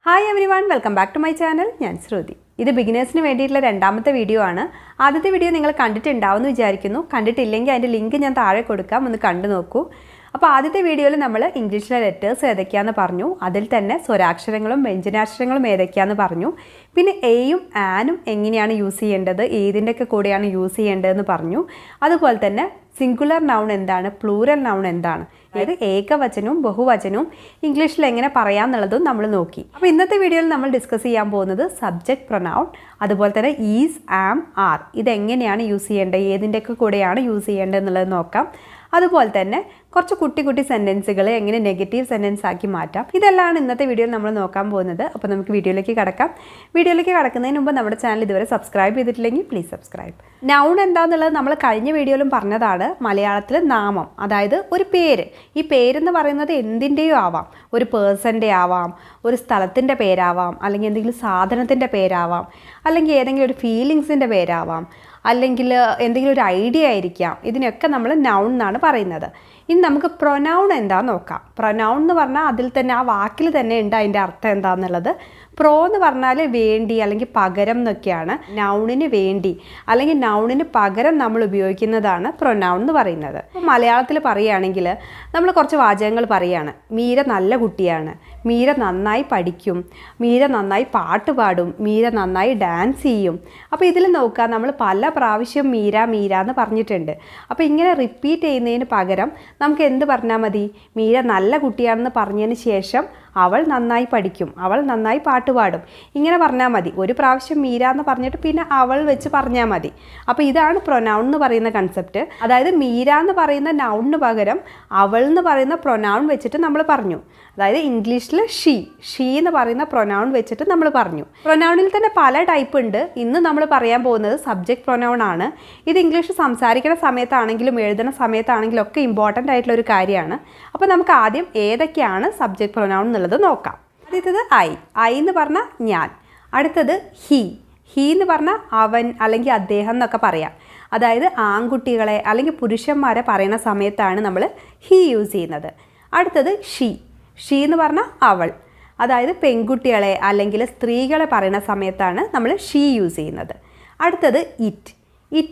Hi everyone, welcome back to my channel. ഞാൻ ശ്രുതി. ഇത് ബിഗിനേഴ്സിന് വേണ്ടിയിട്ടുള്ള രണ്ടാമത്തെ വീഡിയോ ആണ്. ആദ്യത്തെ വീഡിയോ നിങ്ങൾ കണ്ടിട്ടുണ്ടാവുമെന്ന് വിചാരിക്കുന്നു. കണ്ടിട്ടില്ലെങ്കിൽ അതിൻ്റെ ലിങ്ക് ഞാൻ താഴെ കൊടുക്കാം, ഒന്ന് കണ്ടു നോക്കൂ. അപ്പോൾ ആദ്യത്തെ വീഡിയോയിൽ നമ്മൾ ഇംഗ്ലീഷിലെ ലെറ്റേഴ്സ് ഏതൊക്കെയാണെന്ന് പറഞ്ഞു. അതിൽ തന്നെ സ്വരാക്ഷരങ്ങളും വ്യഞ്ജനാക്ഷരങ്ങളും ഏതൊക്കെയാണെന്ന് പറഞ്ഞു. പിന്നെ എയും ആനും എങ്ങനെയാണ് യൂസ് ചെയ്യേണ്ടത്, ഏതിൻ്റെയൊക്കെ കൂടെയാണ് യൂസ് ചെയ്യേണ്ടതെന്ന് പറഞ്ഞു. അതുപോലെ തന്നെ സിംഗുലർ നൗൺ എന്താണ്, പ്ലൂറൽ നൗൺ എന്താണ്, അതായത് ഏകവചനവും ബഹുവചനവും ഇംഗ്ലീഷിൽ എങ്ങനെ പറയാമെന്നുള്ളതും നമ്മൾ നോക്കി. അപ്പോൾ ഇന്നത്തെ വീഡിയോയിൽ നമ്മൾ ഡിസ്കസ് ചെയ്യാൻ പോകുന്നത് സബ്ജക്റ്റ് പ്രൊനൗൺ, അതുപോലെ തന്നെ ഈസ്, ആം, ആർ ഇതെങ്ങനെയാണ് യൂസ് ചെയ്യേണ്ടത്, ഏതിൻ്റെയൊക്കെ കൂടെയാണ് യൂസ് ചെയ്യേണ്ടത് എന്നുള്ളത് നോക്കാം. അതുപോലെ തന്നെ കുറച്ച് കുട്ടി സെൻറ്റൻസുകൾ എങ്ങനെ നെഗറ്റീവ് സെൻറ്റൻസ് ആക്കി മാറ്റാം, ഇതെല്ലാം ഇന്നത്തെ വീഡിയോയിൽ നമ്മൾ നോക്കാൻ പോകുന്നത്. അപ്പോൾ നമുക്ക് വീഡിയോയിലേക്ക് കടക്കാം. വീഡിയോയിലേക്ക് കടക്കുന്നതിന് മുമ്പ് നമ്മുടെ ചാനൽ ഇതുവരെ സബ്സ്ക്രൈബ് ചെയ്തിട്ടില്ലെങ്കിൽ പ്ലീസ് സബ്സ്ക്രൈബ്. നൗൺ എന്താണെന്നുള്ളത് നമ്മൾ കഴിഞ്ഞ വീഡിയോയിലും പറഞ്ഞതാണ്. മലയാളത്തിൽ നാമം, അതായത് ഒരു പേര്. ഈ പേരെന്ന് പറയുന്നത് എന്തിൻ്റെയോ ആവാം. ഒരു പേഴ്സൻ്റെ ആവാം, ഒരു സ്ഥലത്തിൻ്റെ പേരാവാം, അല്ലെങ്കിൽ എന്തെങ്കിലും സാധനത്തിൻ്റെ പേരാവാം, അല്ലെങ്കിൽ ഏതെങ്കിലും ഒരു ഫീലിങ്സിൻ്റെ പേരാവാം, അല്ലെങ്കിൽ എന്തെങ്കിലും ഒരു ഐഡിയ ആയിരിക്കാം. ഇതിനൊക്കെ നമ്മൾ നൗൺ എന്നാണ് പറയുന്നത്. ഇനി നമുക്ക് പ്രൊനൗൺ എന്താണെന്ന് നോക്കാം. പ്രൊനൗൺ എന്ന് പറഞ്ഞാൽ അതിൽ തന്നെ ആ വാക്കിൽ തന്നെ ഉണ്ട് അതിൻ്റെ അർത്ഥം എന്താണെന്നുള്ളത്. പ്രോ എന്ന് പറഞ്ഞാൽ വേണ്ടി അല്ലെങ്കിൽ പകരം എന്നൊക്കെയാണ്. നൗണിന് വേണ്ടി അല്ലെങ്കിൽ നൗണിന് പകരം നമ്മൾ ഉപയോഗിക്കുന്നതാണ് പ്രൊനൗൺ എന്ന് പറയുന്നത്. മലയാളത്തിൽ പറയുകയാണെങ്കിൽ നമ്മൾ കുറച്ച് വാചകങ്ങൾ പറയുകയാണ്. മീര നല്ല കുട്ടിയാണ്, മീര നന്നായി പഠിക്കും, മീര നന്നായി പാട്ട് പാടും, മീര നന്നായി ഡാൻസ് ചെയ്യും. അപ്പോൾ ഇതിൽ നോക്കുക, നമ്മൾ പല പ്രാവശ്യം മീര മീര എന്ന് പറഞ്ഞിട്ടുണ്ട്. അപ്പോൾ ഇങ്ങനെ റിപ്പീറ്റ് ചെയ്യുന്നതിന് പകരം നമുക്ക് എന്ത് പറഞ്ഞാൽ മതി? മീര നല്ല കുട്ടിയാണെന്ന് പറഞ്ഞതിന് ശേഷം അവൾ നന്നായി പഠിക്കും, അവൾ നന്നായി പാട്ട് പാടും, ഇങ്ങനെ പറഞ്ഞാൽ മതി. ഒരു പ്രാവശ്യം മീര എന്ന് പറഞ്ഞിട്ട് പിന്നെ അവൾ വെച്ച് പറഞ്ഞാൽ മതി. അപ്പോൾ ഇതാണ് പ്രൊനൗൺ എന്ന് പറയുന്ന കൺസെപ്റ്റ്. അതായത് മീര എന്ന് പറയുന്ന നൗണിന് പകരം അവൾ എന്ന് പറയുന്ന പ്രൊനൗൺ വെച്ചിട്ട് നമ്മൾ പറഞ്ഞു. അതായത് ഇംഗ്ലീഷിൽ ഷീ എന്ന് പറയുന്ന പ്രൊനൗൺ വെച്ചിട്ട് നമ്മൾ പറഞ്ഞു. പ്രൊനൗണിൽ തന്നെ പല ടൈപ്പ് ഉണ്ട്. ഇന്ന് നമ്മൾ പറയാൻ പോകുന്നത് സബ്ജക്റ്റ് പ്രൊനൗൺ ആണ്. ഇത് ഇംഗ്ലീഷ് സംസാരിക്കുന്ന സമയത്താണെങ്കിലും എഴുതുന്ന സമയത്താണെങ്കിലും ഒക്കെ ഇമ്പോർട്ടൻ്റ് ആയിട്ടുള്ള ഒരു കാര്യമാണ്. അപ്പോൾ നമുക്ക് ആദ്യം ഏതൊക്കെയാണ് സബ്ജക്റ്റ് പ്രൊനൗൺ എന്നുള്ളത് നോക്കാം. ആദ്യത്തേത് ഐ എന്ന് പറഞ്ഞാൽ ഞാൻ. അടുത്തത് ഹി എന്ന് പറഞ്ഞാൽ അവൻ അല്ലെങ്കിൽ അദ്ദേഹം എന്നൊക്കെ പറയാം. അതായത് ആൺകുട്ടികളെ അല്ലെങ്കിൽ പുരുഷന്മാരെ പറയുന്ന സമയത്താണ് നമ്മൾ ഹി യൂസ് ചെയ്യുന്നത്. അടുത്തത് ഷീ എന്ന് പറഞ്ഞാൽ അവൾ. അതായത് പെൺകുട്ടികളെ അല്ലെങ്കിൽ സ്ത്രീകളെ പറയുന്ന സമയത്താണ് നമ്മൾ ഷീ യൂസ് ചെയ്യുന്നത്. അടുത്തത് ഇറ്റ്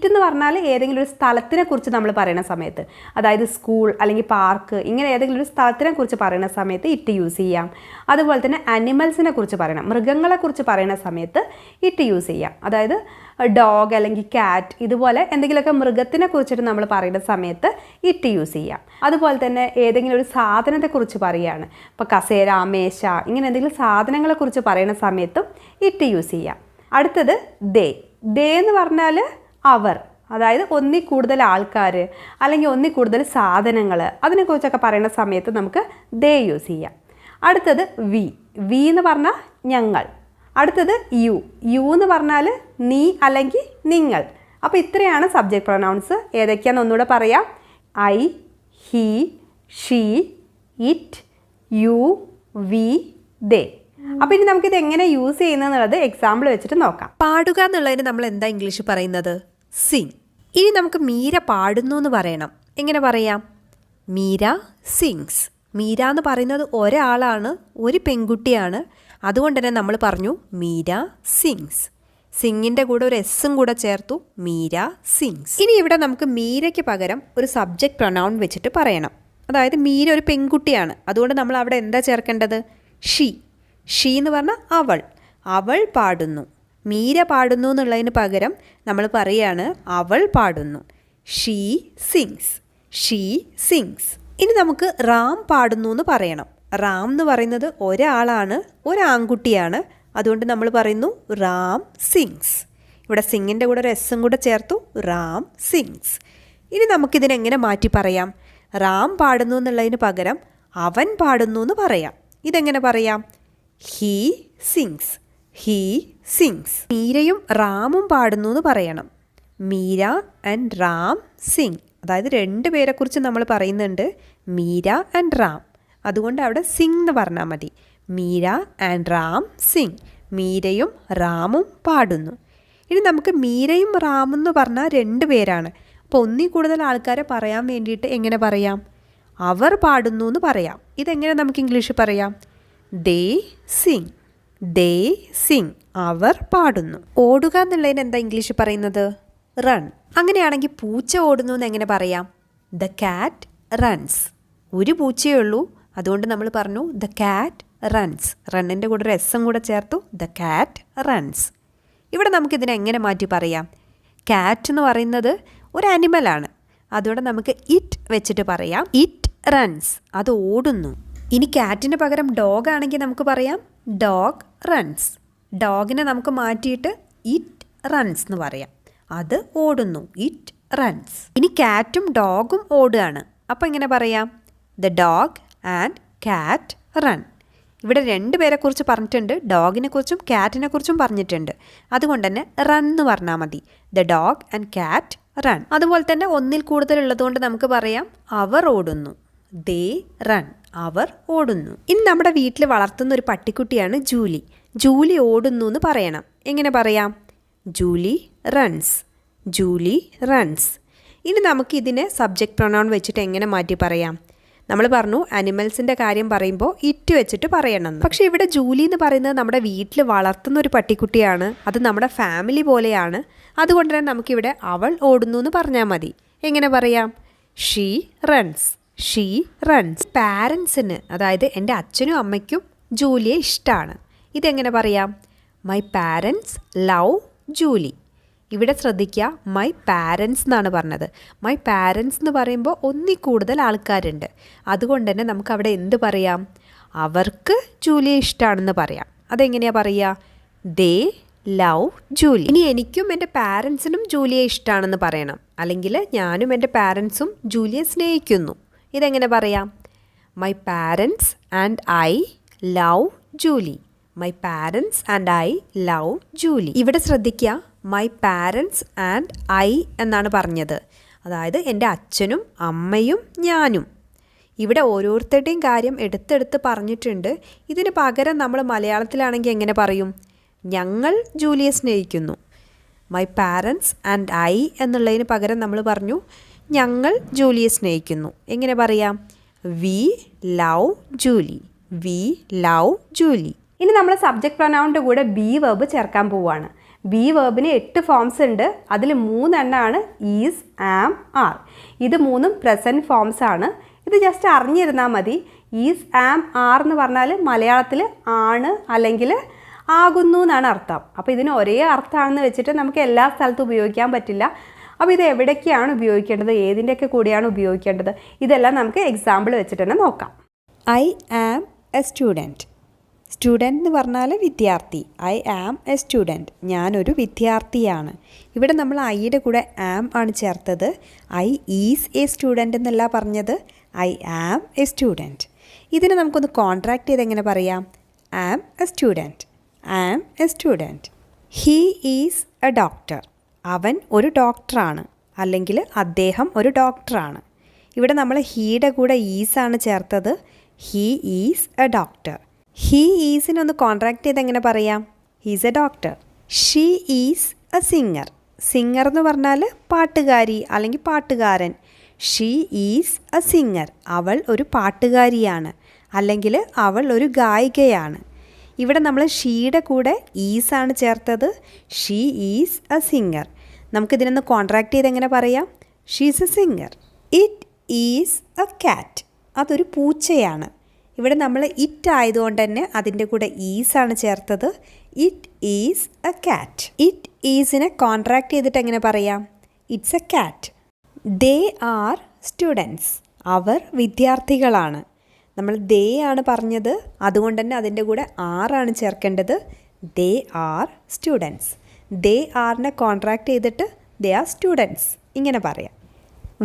എന്ന് പറഞ്ഞാൽ ഏതെങ്കിലും ഒരു സ്ഥലത്തിനെ കുറിച്ച് നമ്മൾ പറയുന്ന സമയത്ത്, അതായത് സ്കൂൾ അല്ലെങ്കിൽ പാർക്ക്, ഇങ്ങനെ ഏതെങ്കിലും ഒരു സ്ഥലത്തിനെ കുറിച്ച് പറയുന്ന സമയത്ത് ഇറ്റ് യൂസ് ചെയ്യാം. അതുപോലെ തന്നെ അനിമൽസിനെ കുറിച്ച് പറയണം, മൃഗങ്ങളെക്കുറിച്ച് പറയുന്ന സമയത്ത് ഇറ്റ് യൂസ് ചെയ്യാം. അതായത് ഡോഗ് അല്ലെങ്കിൽ കാറ്റ്, ഇതുപോലെ എന്തെങ്കിലുമൊക്കെ മൃഗത്തിനെ കുറിച്ചിട്ട് നമ്മൾ പറയുന്ന സമയത്ത് ഇറ്റ് യൂസ് ചെയ്യാം. അതുപോലെ തന്നെ ഏതെങ്കിലും ഒരു സാധനത്തെക്കുറിച്ച് പറയുകയാണ്, ഇപ്പോൾ കസേര, മേശ, ഇങ്ങനെ എന്തെങ്കിലും സാധനങ്ങളെക്കുറിച്ച് പറയുന്ന സമയത്തും ഇറ്റ് യൂസ് ചെയ്യാം. അടുത്തത് ദേ എന്ന് പറഞ്ഞാൽ അവർ, അതായത് ഒന്നിൽ കൂടുതൽ ആൾക്കാർ അല്ലെങ്കിൽ ഒന്നിൽ കൂടുതൽ സാധനങ്ങൾ, അതിനെക്കുറിച്ചൊക്കെ പറയുന്ന സമയത്ത് നമുക്ക് ദേ യൂസ് ചെയ്യാം. അടുത്തത് വി എന്ന് പറഞ്ഞാൽ ഞങ്ങൾ. അടുത്തത് യു എന്ന് പറഞ്ഞാൽ നീ അല്ലെങ്കിൽ നിങ്ങൾ. അപ്പോൾ ഇത്രയാണ് സബ്ജക്റ്റ് പ്രൊനൗൺസ്. ഏതൊക്കെയാണെന്ന് ഒന്നുകൂടെ പറയാം. I, he, she, it, you, we, they. അപ്പോൾ ഇനി നമുക്കിത് എങ്ങനെ യൂസ് ചെയ്യുന്നതെന്നുള്ളത് എക്സാമ്പിൾ വെച്ചിട്ട് നോക്കാം. പാടുക എന്നുള്ളതിന് നമ്മൾ എന്താ ഇംഗ്ലീഷ് പറയുന്നത്? സിങ്. ഇനി നമുക്ക് മീര പാടുന്നു എന്ന് പറയണം. എങ്ങനെ പറയാം? മീര സിങ്സ്. മീര എന്ന് പറയുന്നത് ഒരാളാണ്, ഒരു പെൺകുട്ടിയാണ്. അതുകൊണ്ട് തന്നെ നമ്മൾ പറഞ്ഞു മീര സിങ്സ്. സിങ്ങിൻ്റെ കൂടെ ഒരു എസ്സും കൂടെ ചേർത്തു, മീര സിങ്സ്. ഇനി ഇവിടെ നമുക്ക് മീരയ്ക്ക് പകരം ഒരു സബ്ജക്റ്റ് പ്രൊനൗൺ വെച്ചിട്ട് പറയണം. അതായത് മീര ഒരു പെൺകുട്ടിയാണ്, അതുകൊണ്ട് നമ്മൾ അവിടെ എന്താ ചേർക്കേണ്ടത്? ഷീ എന്ന് പറഞ്ഞാൽ അവൾ പാടുന്നു. മീര പാടുന്നു എന്നുള്ളതിന് പകരം നമ്മൾ പറയാണ് അവൾ പാടുന്നു. She sings. ഇനി നമുക്ക് റാം പാടുന്നു എന്ന് പറയണം. റാം എന്ന് പറയുന്നത് ഒരാളാണ്, ഒരു ആൺകുട്ടിയാണ്. അതുകൊണ്ട് നമ്മൾ പറയുന്നു റാം സിങ്സ്. ഇവിടെ സിങ്ങിൻ്റെ കൂടെ ഒരു എസ്സും കൂടെ ചേർത്തു, റാം സിങ്സ്. ഇനി നമുക്കിതിനെങ്ങനെ മാറ്റി പറയാം? റാം പാടുന്നു എന്നുള്ളതിന് പകരം അവൻ പാടുന്നു എന്ന് പറയാം. ഇതെങ്ങനെ പറയാം? He sings. മീരയും റാമും പാടുന്നു എന്ന് പറയണം. മീര ആൻഡ് റാം സിങ്. അതായത് രണ്ട് പേരെക്കുറിച്ച് നമ്മൾ പറയുന്നുണ്ട്, മീര ആൻഡ് റാം. അതുകൊണ്ട് അവിടെ സിങ് എന്ന് പറഞ്ഞാൽ മതി. മീര ആൻഡ് റാം സിങ്. മീരയും റാമും പാടുന്നു. ഇനി നമുക്ക് മീരയും റാമും എന്ന് പറഞ്ഞാൽ രണ്ട് പേരാണ്. അപ്പോൾ ഒന്നിൽ കൂടുതൽ ആൾക്കാരെ പറയാൻ വേണ്ടിയിട്ട് എങ്ങനെ പറയാം? അവർ പാടുന്നു എന്ന് പറയാം. ഇതെങ്ങനെ നമുക്ക് ഇംഗ്ലീഷിൽ പറയാം? ദേ സിങ്. ദേ സിങ്, അവർ പാടുന്നു. ഓടുക എന്നുള്ളതിന് എന്താ ഇംഗ്ലീഷ് പറയുന്നത്? റൺ. അങ്ങനെയാണെങ്കിൽ പൂച്ച ഓടുന്നു എന്ന് എങ്ങനെ പറയാം? The cat runs. ഒരു പൂച്ചയേ ഉള്ളൂ, അതുകൊണ്ട് നമ്മൾ പറഞ്ഞു ദ കാറ്റ് റൺസ്. റണ്ണിൻ്റെ കൂടെ ഒരു എസ്സും കൂടെ ചേർത്തു, ദ കാറ്റ് റൺസ്. ഇവിടെ നമുക്കിതിനെ എങ്ങനെ മാറ്റി പറയാം? കാറ്റ് എന്ന് പറയുന്നത് ഒരു ആനിമലാണ്, അതോടെ നമുക്ക് ഇറ്റ് വെച്ചിട്ട് പറയാം. ഇറ്റ് റൺസ്, അത് ഓടുന്നു. ഇനി കാറ്റിന് പകരം ഡോഗ് ആണെങ്കിൽ നമുക്ക് പറയാം ഡോഗ് റൺസ്. ഡോഗിനെ നമുക്ക് മാറ്റിയിട്ട് ഇറ്റ് റൺസ് എന്ന് പറയാം, അത് ഓടുന്നു, ഇറ്റ് റൺസ്. ഇനി കാറ്റും ഡോഗും ഓടുകയാണ്, അപ്പോൾ എങ്ങനെ പറയാം? ദ ഡോഗ് ആൻഡ് കാറ്റ് റൺ. ഇവിടെ രണ്ടുപേരെക്കുറിച്ച് പറഞ്ഞിട്ടുണ്ട്, ഡോഗിനെ കുറിച്ചും കാറ്റിനെ കുറിച്ചും പറഞ്ഞിട്ടുണ്ട്. അതുകൊണ്ട് തന്നെ റൺ എന്ന് പറഞ്ഞാൽ മതി. ദ ഡോഗ് ആൻഡ് കാറ്റ് റൺ. അതുപോലെ തന്നെ ഒന്നിൽ കൂടുതലുള്ളതുകൊണ്ട് നമുക്ക് പറയാം അവർ ഓടുന്നു. ദേ റൺ, അവർ ഓടുന്നു. ഇനി നമ്മുടെ വീട്ടിൽ വളർത്തുന്ന ഒരു പട്ടിക്കുട്ടിയാണ് ജൂലി. ജൂലി ഓടുന്നു എന്ന് പറയണം. എങ്ങനെ പറയാം? Julie runs. Julie runs. ഇനി നമുക്കിതിനെ സബ്ജക്റ്റ് പ്രൊനൗൺ വെച്ചിട്ട് എങ്ങനെ മാറ്റി പറയാം? നമ്മൾ പറഞ്ഞു അനിമൽസിൻ്റെ കാര്യം പറയുമ്പോൾ ഇറ്റ് വെച്ചിട്ട് പറയണമെന്ന്. പക്ഷേ ഇവിടെ ജൂലി എന്ന് പറയുന്നത് നമ്മുടെ വീട്ടിൽ വളർത്തുന്ന ഒരു പട്ടിക്കുട്ടിയാണ്, അത് നമ്മുടെ ഫാമിലി പോലെയാണ്. അതുകൊണ്ട് തന്നെ നമുക്കിവിടെ അവൾ ഓടുന്നു എന്ന് പറഞ്ഞാൽ മതി. എങ്ങനെ പറയാം? She runs. She runs. പാരൻസിന്, അതായത് എൻ്റെ അച്ഛനും അമ്മയ്ക്കും ജൂലിയെ ഇഷ്ടമാണ്. ഇതെങ്ങനെ പറയാം? My parents love Julie. ഇവിടെ ശ്രദ്ധിക്കുക, മൈ പാരൻസ് എന്നാണ് പറഞ്ഞത്. മൈ പാരൻസ് എന്ന് പറയുമ്പോൾ ഒന്നിൽ കൂടുതൽ ആൾക്കാരുണ്ട്. അതുകൊണ്ട് തന്നെ നമുക്കവിടെ എന്ത് പറയാം? അവർക്ക് ജൂലിയെ ഇഷ്ടമാണെന്ന് പറയാം. അതെങ്ങനെയാണ് പറയുക? ദേ ലവ് ജൂലി. ഇനി എനിക്കും എൻ്റെ പാരൻസിനും ജൂലിയെ ഇഷ്ടമാണെന്ന് പറയണം. അല്ലെങ്കിൽ ഞാനും എൻ്റെ പാരൻസും ജൂലിയെ സ്നേഹിക്കുന്നു. ഇതെങ്ങനെ പറയാം? My parents and I love Julie. My parents and I love Julie. ഇവിടെ ശ്രദ്ധിക്കുക, മൈ പാരൻസ് ആൻഡ് ഐ എന്നാണ് പറഞ്ഞത്. അതായത് എൻ്റെ അച്ഛനും അമ്മയും ഞാനും. ഇവിടെ ഓരോരുത്തരുടെയും കാര്യം എടുത്തെടുത്ത് പറഞ്ഞിട്ടുണ്ട്. ഇതിന് പകരം നമ്മൾ മലയാളത്തിലാണെങ്കിൽ എങ്ങനെ പറയും? ഞങ്ങൾ ജൂലിയെ സ്നേഹിക്കുന്നു. മൈ പാരൻസ് ആൻഡ് ഐ എന്നുള്ളതിന് പകരം നമ്മൾ പറഞ്ഞു ഞങ്ങൾ ജൂലിയെ സ്നേഹിക്കുന്നു. എങ്ങനെ പറയാം? We love Julie. We love Julie. ഇനി നമ്മൾ സബ്ജക്റ്റ് പ്രൊനൗണിൻ്റെ കൂടെ ബി വെർബ് ചേർക്കാൻ പോവുകയാണ്. ബി വെർബിന് 8 ഫോംസ് ഉണ്ട്. അതിൽ 3 എണ്ണമാണ് ഈസ്, ആം, ആർ. ഇത് 3ഉം പ്രസൻറ്റ് ഫോംസ് ആണ്. ഇത് ജസ്റ്റ് അറിഞ്ഞിരുന്നാൽ മതി. ഈസ്, ആം, ആർ എന്ന് പറഞ്ഞാൽ മലയാളത്തിൽ ആണ് അല്ലെങ്കിൽ ആകുന്നു എന്നാണ് അർത്ഥം. അപ്പോൾ ഇതിന് ഒരേ അർത്ഥമാണെന്ന് വെച്ചിട്ട് നമുക്ക് എല്ലാ സ്ഥലത്തും ഉപയോഗിക്കാൻ പറ്റില്ല. അപ്പോൾ ഇത് എവിടേക്കാണ് ഉപയോഗിക്കേണ്ടത്, ഏതിൻ്റെയൊക്കെ കൂടെയാണ് ഉപയോഗിക്കേണ്ടത്, ഇതെല്ലാം നമുക്ക് എക്സാമ്പിൾ വെച്ചിട്ട് തന്നെ നോക്കാം. I am a student. Student എന്ന് പറഞ്ഞാൽ വിദ്യാർത്ഥി. I am a student. ഞാനൊരു വിദ്യാർത്ഥിയാണ്. ഇവിടെ നമ്മൾ ഐയുടെ കൂടെ ആം ആണ് ചേർത്തത്. ഐ ഈസ് എ സ്റ്റുഡൻറ്റ് എന്നല്ല പറഞ്ഞത്, ഐ ആം എ സ്റ്റുഡൻറ്റ്. ഇതിനെ നമുക്കൊന്ന് കോൺട്രാക്റ്റ് ചെയ്ത് എങ്ങനെ പറയാം? Am a student. Am a student. He is a doctor. അവൻ ഒരു ഡോക്ടറാണ്, അല്ലെങ്കിൽ അദ്ദേഹം ഒരു ഡോക്ടറാണ്. ഇവിടെ നമ്മൾ ഹീയുടെ കൂടെ ഈസാണ് ചേർത്തത്. He is a doctor. He ഈസിനൊന്ന് കോൺട്രാക്റ്റ് ചെയ്ത് എങ്ങനെ പറയാം? He's a doctor. She is a singer. Singer എന്ന് പറഞ്ഞാൽ പാട്ടുകാരി അല്ലെങ്കിൽ പാട്ടുകാരൻ. She is a singer. അവൾ ഒരു പാട്ടുകാരിയാണ്, അല്ലെങ്കിൽ അവൾ ഒരു ഗായികയാണ്. ഇവിടെ നമ്മൾ ഷീയുടെ കൂടെ ഈസാണ് ചേർത്തത്. She is a singer. നമുക്കിതിനൊന്ന് കോൺട്രാക്റ്റ് ചെയ്ത് എങ്ങനെ പറയാം? She's a singer. It is a cat. അതൊരു പൂച്ചയാണ്. ഇവിടെ നമ്മൾ ഇറ്റ് ആയതുകൊണ്ട് തന്നെ അതിൻ്റെ കൂടെ ഈസാണ് ചേർത്തത്. It is a cat. It ഈസിനെ കോൺട്രാക്റ്റ് ചെയ്തിട്ട് എങ്ങനെ പറയാം? ഇറ്റ്സ് എ കാറ്റ്. ദേ ആർ സ്റ്റുഡൻസ്. അവർ വിദ്യാർത്ഥികളാണ്. നമ്മൾ ദേ ആണ് പറഞ്ഞത്, അതുകൊണ്ട് തന്നെ അതിൻ്റെ കൂടെ ആറാണ് ചേർക്കേണ്ടത്. ദേ ആർ സ്റ്റുഡൻസ്. ദേ ആറിനെ കോൺട്രാക്റ്റ് ചെയ്തിട്ട് ദേ ആർ സ്റ്റുഡൻസ് ഇങ്ങനെ പറയാം.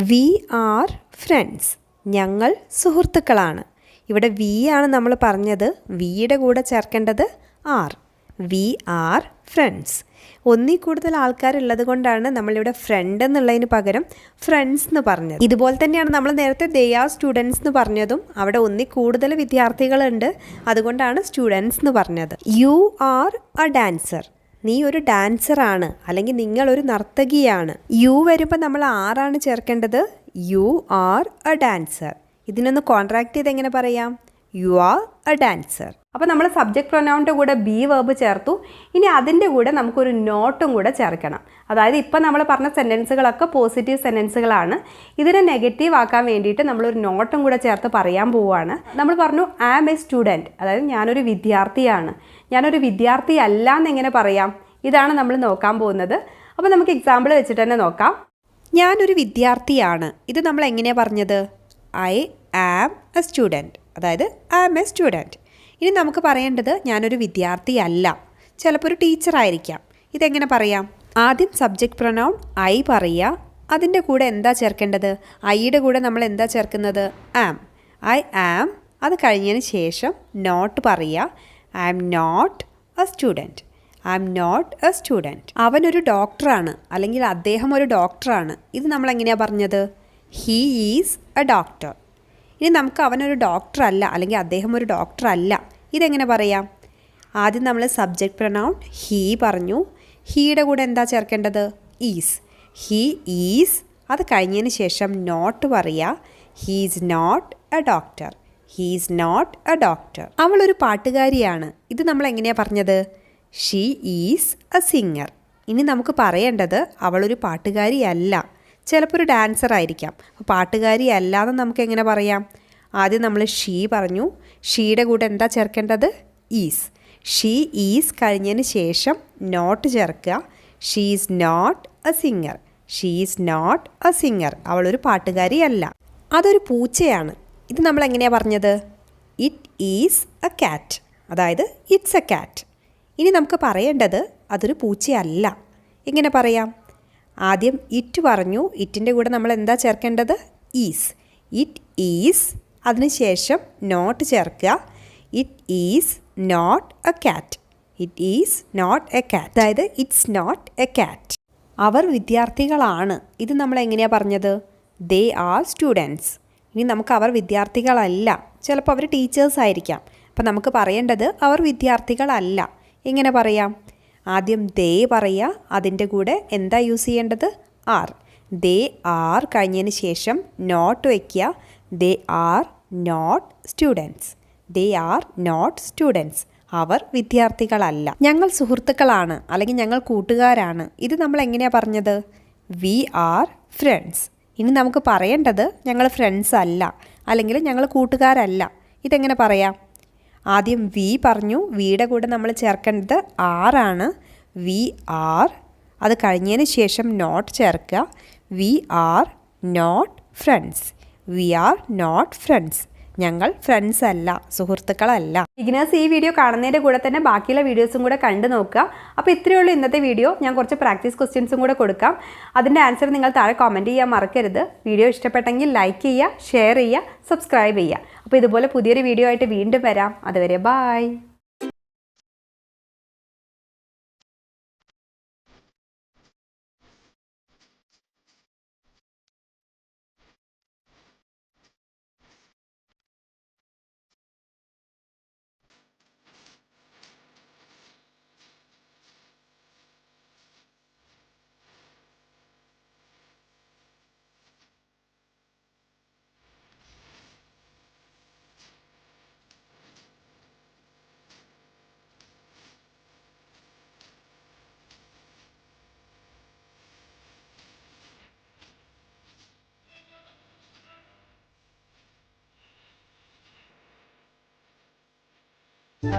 We are friends. ഞങ്ങൾ സുഹൃത്തുക്കളാണ്. ഇവിടെ വി ആണ് നമ്മൾ പറഞ്ഞത്, വിയുടെ കൂടെ ചേർക്കേണ്ടത് ആർ. V are friends. ഒന്നിൽ കൂടുതൽ ആൾക്കാരുള്ളത് കൊണ്ടാണ് നമ്മളിവിടെ ഫ്രണ്ട് എന്നുള്ളതിന് പകരം ഫ്രണ്ട്സ് എന്ന് പറഞ്ഞത്. ഇതുപോലെ തന്നെയാണ് നമ്മൾ നേരത്തെ ദേ ആർ സ്റ്റുഡൻസ് എന്ന് പറഞ്ഞതും. അവിടെ ഒന്നിൽ കൂടുതൽ വിദ്യാർത്ഥികളുണ്ട്, അതുകൊണ്ടാണ് സ്റ്റുഡൻസ് എന്ന് പറഞ്ഞത്. You are A dancer. നീ ഒരു ഡാൻസറാണ്, അല്ലെങ്കിൽ നിങ്ങളൊരു നർത്തകിയാണ്. യു വരുമ്പോൾ നമ്മൾ ആറാണ് ചേർക്കേണ്ടത്. You are A dancer. ഇതിനൊന്ന് കോൺട്രാക്റ്റ് ചെയ്ത് എങ്ങനെ പറയാം? You are A dancer. അപ്പോൾ നമ്മൾ സബ്ജക്റ്റ് പ്രൊനൗണിൻ്റെ കൂടെ ബി വേർബ് ചേർത്തു. ഇനി അതിൻ്റെ കൂടെ നമുക്കൊരു നോട്ടും കൂടെ ചേർക്കണം. അതായത് ഇപ്പം നമ്മൾ പറഞ്ഞ സെൻറ്റൻസുകളൊക്കെ പോസിറ്റീവ് സെൻറ്റൻസുകളാണ്. ഇതിനെ നെഗറ്റീവ് ആക്കാൻ വേണ്ടിയിട്ട് നമ്മളൊരു നോട്ടും കൂടെ ചേർത്ത് പറയാൻ പോവുകയാണ്. നമ്മൾ പറഞ്ഞു ആം എ സ്റ്റുഡൻറ്റ്, അതായത് ഞാനൊരു വിദ്യാർത്ഥിയാണ്. ഞാനൊരു വിദ്യാർത്ഥി അല്ല എന്നെങ്ങനെ പറയാം? ഇതാണ് നമ്മൾ നോക്കാൻ പോകുന്നത്. അപ്പോൾ നമുക്ക് എക്സാമ്പിൾ വെച്ചിട്ട് തന്നെ നോക്കാം. ഞാനൊരു വിദ്യാർത്ഥിയാണ്. ഇത് നമ്മൾ എങ്ങനെയാണ് പറഞ്ഞത്? ഐ ആം എ സ്റ്റുഡൻറ്റ്, അതായത് ആം എ സ്റ്റുഡൻറ്റ്. ഇനി നമുക്ക് പറയേണ്ടത് ഞാനൊരു വിദ്യാർത്ഥി അല്ല, ചിലപ്പോൾ ഒരു ടീച്ചറായിരിക്കാം. ഇതെങ്ങനെ പറയാം? ആദ്യം സബ്ജക്റ്റ് പ്രൊനൗൺ ഐ പറയുക. അതിൻ്റെ കൂടെ എന്താ ചേർക്കേണ്ടത്? ഐയുടെ കൂടെ നമ്മൾ എന്താ ചേർക്കുന്നത്? ആം. I am. അത് കഴിഞ്ഞതിന് ശേഷം നോട്ട് പറയുക. I am not a student. I am not a student. അവനൊരു ഡോക്ടറാണ്, അല്ലെങ്കിൽ അദ്ദേഹം ഒരു ഡോക്ടറാണ്. ഇത് നമ്മൾ എങ്ങനെയാണ് പറഞ്ഞത്? He is a doctor. ഇനി നമുക്ക് അവനൊരു ഡോക്ടർ അല്ല, അല്ലെങ്കിൽ അദ്ദേഹം ഒരു ഡോക്ടർ അല്ല. ഇതെങ്ങനെ പറയാം? ആദ്യം നമ്മൾ സബ്ജക്റ്റ് പ്രൊനൗൺ ഹീ പറഞ്ഞു. ഹീയുടെ കൂടെ എന്താ ചേർക്കേണ്ടത്? ഈസ്. He is. അത് കഴിഞ്ഞതിന് ശേഷം നോട്ട് പറയുക. He is not a doctor. He is not a doctor. അവളൊരു പാട്ടുകാരിയാണ്. ഇത് നമ്മൾ എങ്ങനെയാണ് പറഞ്ഞത്? She is a singer. ഇനി നമുക്ക് പറയേണ്ടത് അവളൊരു പാട്ടുകാരിയല്ല, ചിലപ്പോൾ ഒരു ഡാൻസർ ആയിരിക്കാം. അപ്പോൾ പാട്ടുകാരി അല്ലാതെ നമുക്ക് എങ്ങനെ പറയാം? ആദ്യം നമ്മൾ ഷീ പറഞ്ഞു. ഷീയുടെ കൂടെ എന്താ ചേർക്കേണ്ടത്? ഈസ്. ഷീ ഈസ് കഴിഞ്ഞതിന് ശേഷം നോട്ട് ചേർക്കുക. She is not a singer. She is not a singer. അവളൊരു പാട്ടുകാരി അല്ല. അതൊരു പൂച്ചയാണ്. ഇത് നമ്മൾ എങ്ങനെയാണ് പറഞ്ഞത്? ഇറ്റ് ഈസ് എ ക്യാറ്റ്, അതായത് ഇറ്റ്സ് എ ക്യാറ്റ്. ഇനി നമുക്ക് പറയേണ്ടത് അതൊരു പൂച്ചയല്ല. എങ്ങനെ പറയാം? ആദ്യം ഇറ്റ് പറഞ്ഞു. ഇറ്റിൻ്റെ കൂടെ നമ്മൾ എന്താ ചേർക്കേണ്ടത്? ഈസ്. It is. അതിനുശേഷം നോട്ട് ചേർക്കുക. It is not a cat. It is not a cat, അതായത് ഇറ്റ്സ് നോട്ട് എ ക്യാറ്റ്. അവർ വിദ്യാർത്ഥികളാണ്. ഇത് നമ്മൾ എങ്ങനെയാണ് പറഞ്ഞത്? They are students. ഇനി നമുക്ക് അവർ വിദ്യാർത്ഥികളല്ല, ചിലപ്പോൾ അവർ ടീച്ചേഴ്സ് ആയിരിക്കാം. അപ്പം നമുക്ക് പറയേണ്ടത് അവർ വിദ്യാർത്ഥികളല്ല. എങ്ങനെ പറയാം? ആദ്യം ദേ പറയുക. അതിൻ്റെ കൂടെ എന്താ യൂസ് ചെയ്യേണ്ടത്? ആർ. ദേ ആർ കഴിഞ്ഞതിന് ശേഷം നോട്ട് വയ്ക്കുക. They are not students. They are not students. അവർ വിദ്യാർത്ഥികളല്ല. ഞങ്ങൾ സുഹൃത്തുക്കളാണ്, അല്ലെങ്കിൽ ഞങ്ങൾ കൂട്ടുകാരാണ്. ഇത് നമ്മൾ എങ്ങനെയാണ് പറഞ്ഞത്? We are friends. ഇനി നമുക്ക് പറയേണ്ടത് ഞങ്ങൾ ഫ്രണ്ട്സ് അല്ല, അല്ലെങ്കിൽ ഞങ്ങൾ കൂട്ടുകാരല്ല. ഇതെങ്ങനെ പറയാം? ആദ്യം വി പറഞ്ഞു. വിയുടെ കൂടെ നമ്മൾ ചേർക്കേണ്ടത് ആറാണ്. We are. അത് കഴിഞ്ഞതിന് ശേഷം നോട്ട് ചേർക്കുക. We are not friends. We are not friends. ഞങ്ങൾ ഫ്രണ്ട്സ് അല്ല, സുഹൃത്തുക്കളല്ല. ബിഗിനേഴ്സ് ഈ വീഡിയോ കാണുന്നതിൻ്റെ കൂടെ തന്നെ ബാക്കിയുള്ള വീഡിയോസും കൂടെ കണ്ടു നോക്കുക. അപ്പോൾ ഇത്രയേ ഉള്ളൂ ഇന്നത്തെ വീഡിയോ. ഞാൻ കുറച്ച് പ്രാക്ടീസ് ക്വസ്റ്റ്യൻസും കൂടെ കൊടുക്കാം. അതിൻ്റെ ആൻസർ നിങ്ങൾ താഴെ കമൻറ്റ് ചെയ്യാൻ മറക്കരുത്. വീഡിയോ ഇഷ്ടപ്പെട്ടെങ്കിൽ ലൈക്ക് ചെയ്യുക, ഷെയർ ചെയ്യുക, സബ്സ്ക്രൈബ് ചെയ്യുക. അപ്പോൾ ഇതുപോലെ പുതിയൊരു വീഡിയോ ആയിട്ട് വീണ്ടും വരാം. അതുവരെ ബായ്.